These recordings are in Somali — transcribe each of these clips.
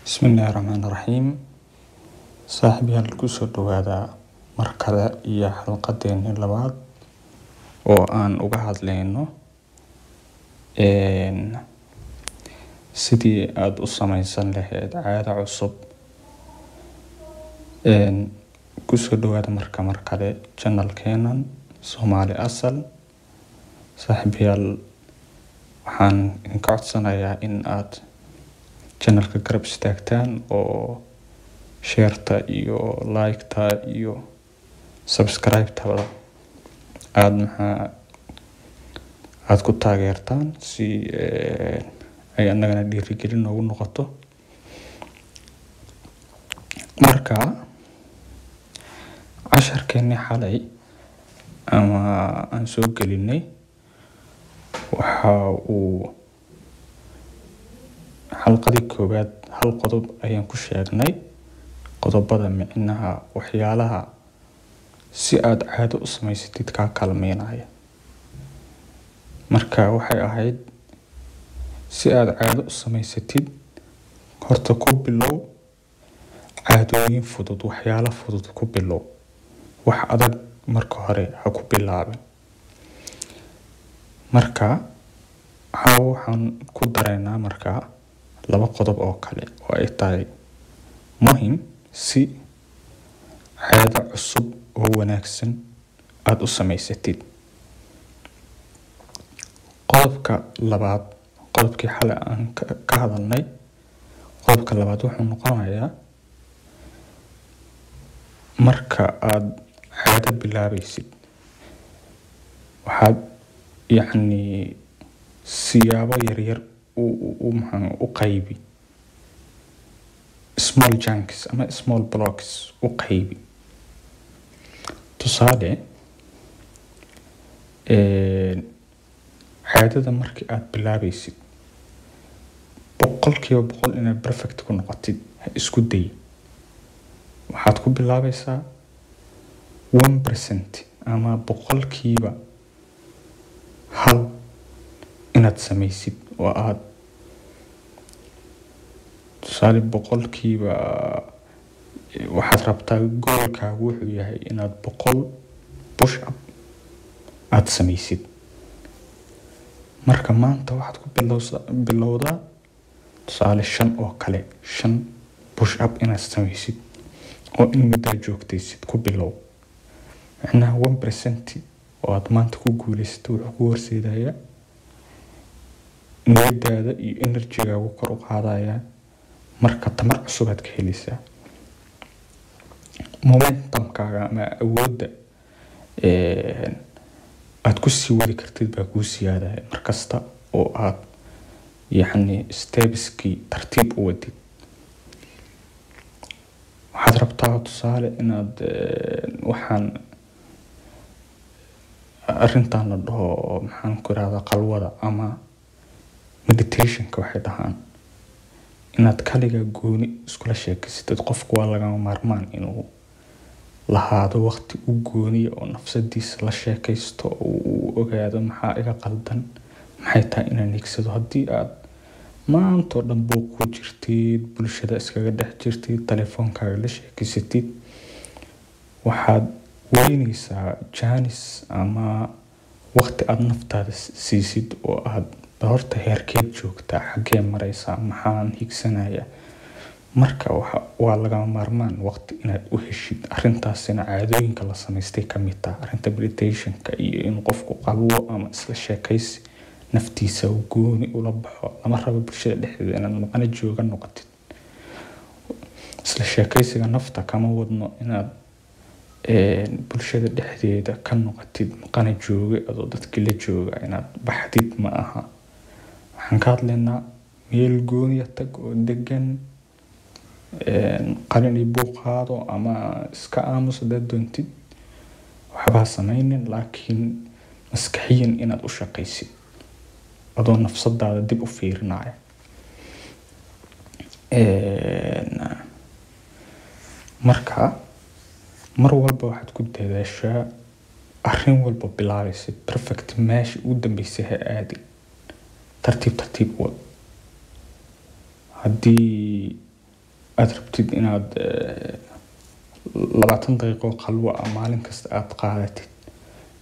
بسم الله الرحمن الرحيم. صاحبي هالكسر هذا مركلة إيا حلقتين اللباد وآن أقعد لأنه سيدي أد أصميسان لهيد عادة عصب كسر هذا مركلة جنال كينان سومالي أصل صاحبي waxaan ka codsanayaa in aad channelka garab istaagtaan oo share-ta iyo like-ta iyo subscribe-ta aad ku taageertaan si ay annagana dhiirigelin noogu noqoto. Marka casharkeeni xalay ama aan soo gelinay waxa uu xalqadii koowaad hal qodob ayaan ku sheegnay qodobada micnaha waxyaalaha si aad caado u samaysatid ka kalmeynaya. Marka waxay ahayd si aad caado u samaysatid horta ku bilow caadooyin fudud, waxyaalo fudud ku bilow, wax adag marka hore ha ku bilaabin. Marka waxaan ku dareynaa marka laba qodob oo kale oo ay tahay muhiim si caado cusub oo wanaagsan aad u samaysatid. Qodobka labaad, qodobkii xalay aan ka hadalnay, qodobka labaad wuxuu noqonayaa marka aad caado bilaabaysid waxaad siyaabo yaryar u qaybi, small chunks ama small blocks u qaybi. Tusaale caadada markii aad bilaabaysid 100% inaad perfect ku noqotid ha isku day. waxaad ku bilaabaysaa 1% ama 100% hal inaad samaysid oo aad tusaale 100% waxaad rabtaa goolkaagu wuxuu yahay inaad 100 push up aad samaysid. Marka maanta waxaad ku bilowdaa tusaale 5 oo kale, 5 push up inaad samaysid oo in muddo joogtaysid ku bilow. macnaha 1% oo aad maanta ku guuleysatay wuxuu ku horseedayaa niyadaada iyo energy-gaagu kor u qaadayaa. marka tamar cusub aad ka helaysaa, momentum-kaaga ama awoodda aad ku sii wadi kartid baa kuu siyaadaya markasta oo aad stepskii tartiib u wadid. waxaad rabtaa tusaale inaad waxaan arrintan la dhaho maxaan ku raada qalwada ama meditationka waxay dhahaan inaad kaliga gooni iskula sheekaysatid. qofku waa lagama maarmaan inuu lahaado waqti u gooniya oo nafsadiisa la sheekaysto oo uu ogaado maxaa iga qaldan, maxay tahay inaan higsado. haddii aad maanta oo dhan buuq ku jirtid, bulshada iskaga dhex jirtid, telefoonkaaga la sheekaysatid, waxaad weynaysaa jaanis ama waqti aad naftaada siisid oo aad horta heerkeed joogtaa, xaggee maraysaa, maxaan higsanaya. marka waa lagama maarmaan waqti inaad u heshid. arrintaasina caadooyinka la samaystay ka mid tahay arrinta meditationka iyo in qofku qalwo ama isla sheekaysi naftiisa uu gooni ula baxo. lama rabo bulshada dhexdeeda inaad maqana jooga noqotid. isla sheekaysiga nafta kama wadno inaad bulshada dhexdeeda ka noqotid maqana jooga adoo dadkii la jooga inaad baxdid ma aha. waxaan ka hadlaynaa meel gooniya tag oo degan, qalin iyo buuq qaado ama iska aamus hadaad doontid, waxbaa samaynin, laakiin maskaxiyan inaad u shaqaysid adoo nafsadaada dib u fiirinaya. marka mar walba waxaad ku dadaashaa arrin walba bilaabaysid perfect meesha u dambeysay ha aadin, tartiib wad. haddii aad rabtid inaad 20 daqiiqo qalwo maalin kasta aad qaadatid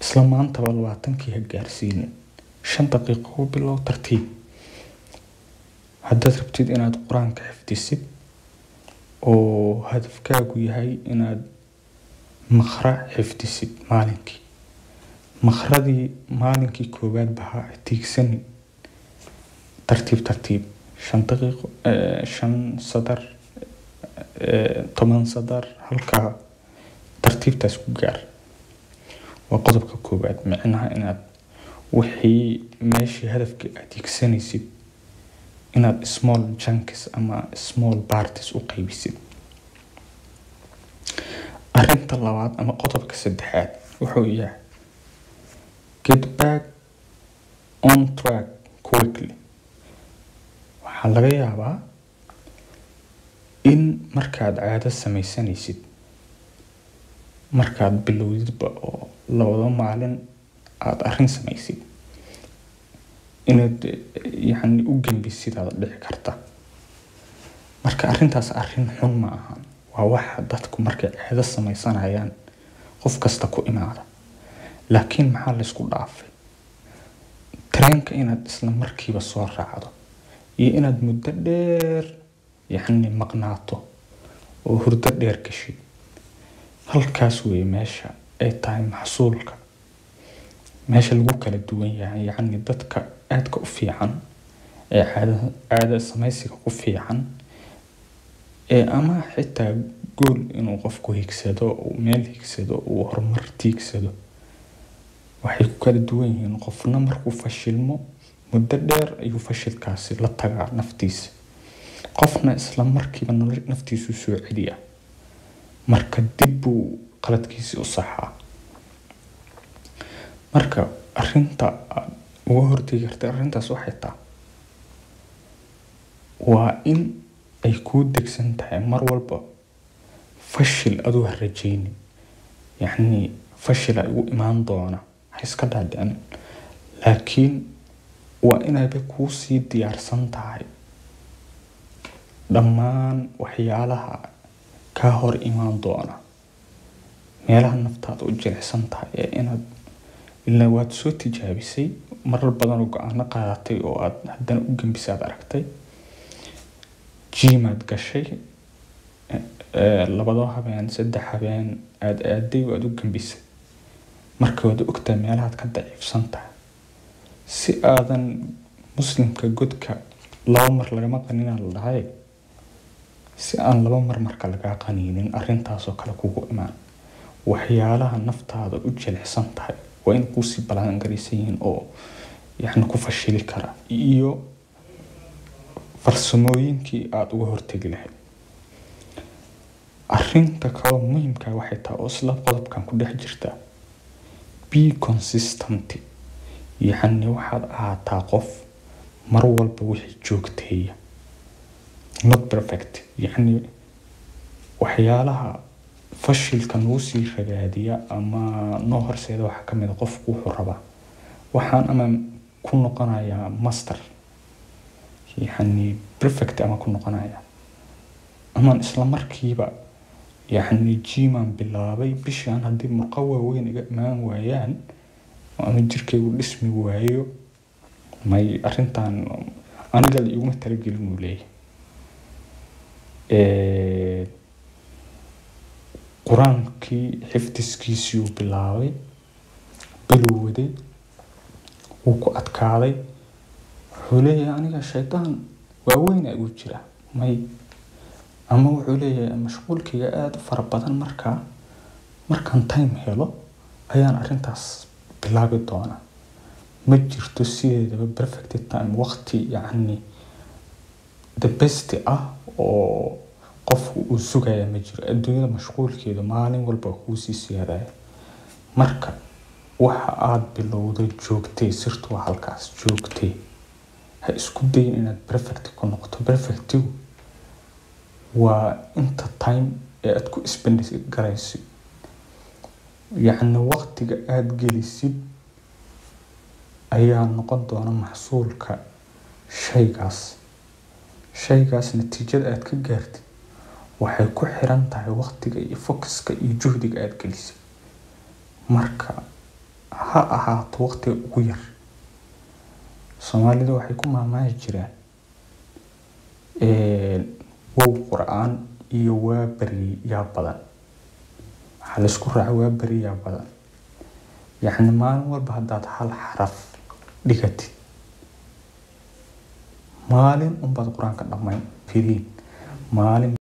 isla maantaba 20kii ha gaarsiinin 5 daqiiqo bilow tartiib haddaad rabtid inaad quraanka xifdisid oo hadafkaagu yahay inaad maqra xifdisid maalinkii maqradii maalinkii koowaad baha tiigsanin tartiib 5 daqiiqo 5 sadar 10 sadar halka tartiibtaas ku gaar waa qodobka koowaad macnaha inaad wixii meeshii hadafkii aad tiigsanaysid inaad small chunks ama small parts u qaybisid arinta labaad ama qodobka saddexaad wuxuu yahay get back on track quickly waxaa laga yaabaa in markaad caado samaysanaysid markaad bilowdidba oo 2 maalin aad arrin samaysid inaad yani u gambisid aad dhici karta marka arrintaas arrin xun ma ahan waa waxa dadku markay caado samaysanayaan qof kasta ku imaada laakiin maxaa la isku dhaafay treenka inaad isla markiiba soo raacdo iyo inaad muddo dheer يعني مقناطه وهرد دير كشي halkaas way meesha ay tahay maxsuulka meesha lagu kala duwan yahay yani dadka aadka u fiican ee caada samaysiga ku fiican ee ama xitaa gool inuu qofku higsado oo meel higsado oo horumar tiigsado waxay ku kala duwan yihiin qofna markuu fashilmo muddo dheer ayuu fashilkaasi la tagaa naftiisa qofna isla markiiba naftiisu soo celiya marka dib uu qaladkiisa u saxaa marka arinta ugu hortagi karta arintaas waxay tahay waa in ay ku degsan tahay mar walba fashil adoo rajaynin yani fashil ay u imaan doona iska dhaadhicin laakiin waa inay ku sii diyaarsan tahay dhammaan waxyaalaha ka hor imaan doona meelaha naftaada u jilicsan tahay ee inaad ilaa waad soo tijaabisay marar badan oo go'aan qaadatay oo aad haddana u gambisay aad aragtay jimaad gashay 2 habeen 3 habeen aad aaday oo aad u gambisay marka waad ogtaa meelaha ka daciifsan tahay si aadan muslimka godka 2 mar lagama qanina la dhahay si aan 2 mar marka laga qaniinin arintaas oo kale kugu imaan waxyaalaha naftaada u jilicsan tahay waa in ku si balan garaysan oo yani ku fashili kara iyo farsamooyinkii aad uga hortagi lahayd arinta kale muhiimka waxay tahay oo isla qodobkan ku dhex jirta be consistent yani waxaad ahaataa qof mar walba wixii joogteeya not perfect يعني waxyaalaha fashilka noo sii ragaadiya ama noo horseeda waxa kamid ah qofku wuxuu rabaa waxaan ama ku noqonayaa master يعني perfect ama ku noqonayaa ama isla markiiba يعني jiman bilaabay bishaan hadii murqawa weyn iga imaan waayaan ama jirkaygu dhismi waayo may arintan aniga la igu talagelin u leeyahay quraankii xifdiskiisii uu bilaabay bilowday uu ku adkaaday wuxuu leeyahay aniga shaytaan waa weyn ay jira may ama wuxuu leeyahay mashquulkiga aad u fara badan markaan time helo ayaan arintaas bilaabi doonaa ma jirto sideedaba perfect time waqti yani the best oo qofku uu sugaya ma jiro adduunyada mashquulkeedu maalin walba ku sii siyaadaya marka waxa aad bilowday joogtay sirtu halkaas joogtay ha isku dayin inaad perfect ku noqoto perfect waa inta time ee aad ku spendis garaysid yani waqtiga aad gelisid ayaa noqon doona maxsuulka shaygaas natiijada aad ka gaartid waxay ku xiran tahay waqtiga iyo focuska iyo juhdiga aad gelisay. Marka ha ahaato waqtiga ugu yar. Soomaalidu waxay ku maamaahi jireen wow Qur'aan iyo waa bari yaa badan. Waxa la isku raacay waa bari yaa badan. Yacni maalin walba haddaad hal xaraf dhigatid maalin unbaad Qur'aanka dhammayn firin maalin